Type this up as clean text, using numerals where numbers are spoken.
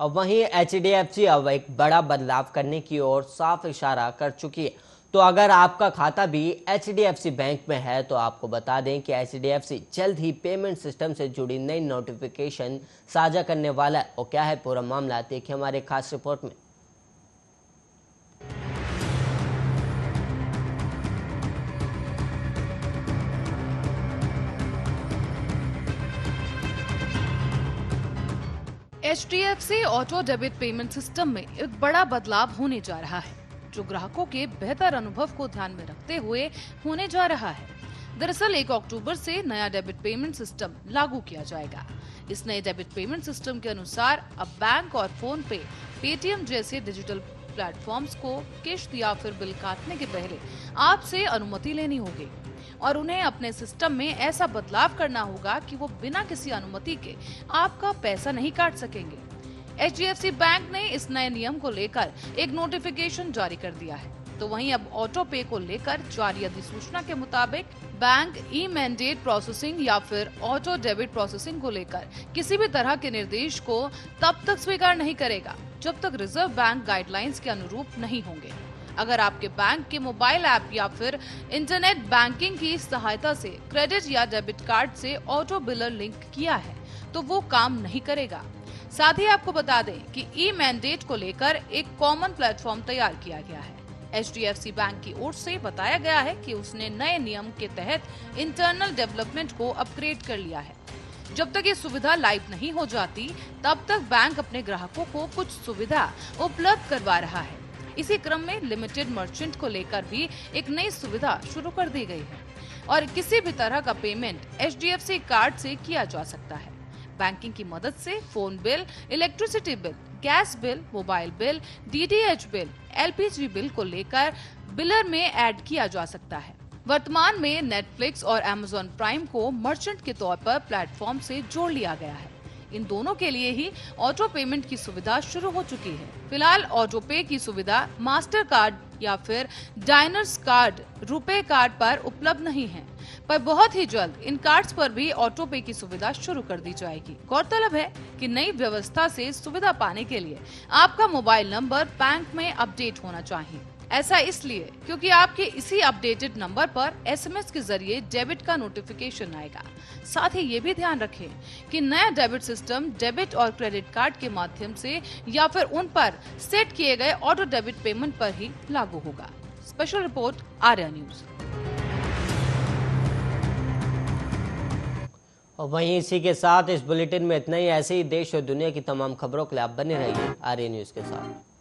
और वहीं HDFC अब एक बड़ा बदलाव करने की ओर साफ इशारा कर चुकी है। तो अगर आपका खाता भी HDFC बैंक में है तो आपको बता दें कि HDFC जल्द ही पेमेंट सिस्टम से जुड़ी नई नोटिफिकेशन साझा करने वाला है। और क्या है पूरा मामला, देखिए हमारे खास रिपोर्ट में। HDFC auto debit payment system में एक बड़ा बदलाव होने जा रहा है, जो ग्राहकों के बेहतर अनुभव को ध्यान में रखते हुए होने जा रहा है। दरअसल 1 अक्टूबर से नया डेबिट पेमेंट सिस्टम लागू किया जाएगा। इस नए डेबिट पेमेंट सिस्टम के अनुसार अब बैंक और फोन पे, पेटीएम जैसे डिजिटल प्लेटफॉर्म्स को किश्त या फिर बिल काटने के पहले आपसे अनुमति लेनी होगी और उन्हें अपने सिस्टम में ऐसा बदलाव करना होगा कि वो बिना किसी अनुमति के आपका पैसा नहीं काट सकेंगे। HDFC बैंक ने इस नए नियम को लेकर एक नोटिफिकेशन जारी कर दिया है। तो वहीं अब ऑटो पे को लेकर जारी अधिसूचना के मुताबिक बैंक ई मैंडेट प्रोसेसिंग या फिर ऑटो डेबिट प्रोसेसिंग को लेकर किसी भी तरह के निर्देश को तब तक स्वीकार नहीं करेगा जब तक रिजर्व बैंक गाइडलाइंस के अनुरूप नहीं होंगे। अगर आपके बैंक के मोबाइल ऐप या फिर इंटरनेट बैंकिंग की सहायता से क्रेडिट या डेबिट कार्ड से ऑटो बिलर लिंक किया है तो वो काम नहीं करेगा। साथ ही आपको बता दें कि ई मैंडेट को लेकर एक कॉमन प्लेटफॉर्म तैयार किया गया है। HDFC बैंक की ओर से बताया गया है कि उसने नए नियम के तहत इंटरनल डेवलपमेंट को अपग्रेड कर लिया है। जब तक ये सुविधा लाइव नहीं हो जाती तब तक बैंक अपने ग्राहकों को कुछ सुविधा उपलब्ध करवा रहा है। इसी क्रम में लिमिटेड मर्चेंट को लेकर भी एक नई सुविधा शुरू कर दी गई है और किसी भी तरह का पेमेंट HDFC कार्ड से किया जा सकता है। बैंकिंग की मदद से phone bill, electricity bill, gas bill, mobile bill, DTH bill, LPG bill को लेकर बिलर में ऐड किया जा सकता है। वर्तमान में नेटफ्लिक्स और Amazon प्राइम को मर्चेंट के तौर पर प्लेटफॉर्म से जोड़ लिया गया है। इन दोनों के लिए ही ऑटो पेमेंट की सुविधा शुरू हो चुकी है। फिलहाल ऑटो पे की सुविधा मास्टर कार्ड या फिर डाइनर्स कार्ड, रुपे कार्ड पर उपलब्ध नहीं है, पर बहुत ही जल्द इन कार्ड्स पर भी ऑटो पे की सुविधा शुरू कर दी जाएगी। गौरतलब है कि नई व्यवस्था से सुविधा पाने के लिए आपका मोबाइल नंबर बैंक में अपडेट होना चाहिए। ऐसा इसलिए क्योंकि आपके इसी अपडेटेड नंबर पर SMS के जरिए डेबिट का नोटिफिकेशन आएगा। साथ ही ये भी ध्यान रखें कि नया डेबिट सिस्टम डेबिट और क्रेडिट कार्ड के माध्यम से या फिर उन पर सेट किए गए ऑटो डेबिट पेमेंट पर ही लागू होगा। Special report, Arya news. और वहीं इसी के साथ इस बुलेटिन में इतना ही। ऐसे ही देश और दुनिया की तमाम खबरों के लिए आप बने रहिए आर्या न्यूज के साथ।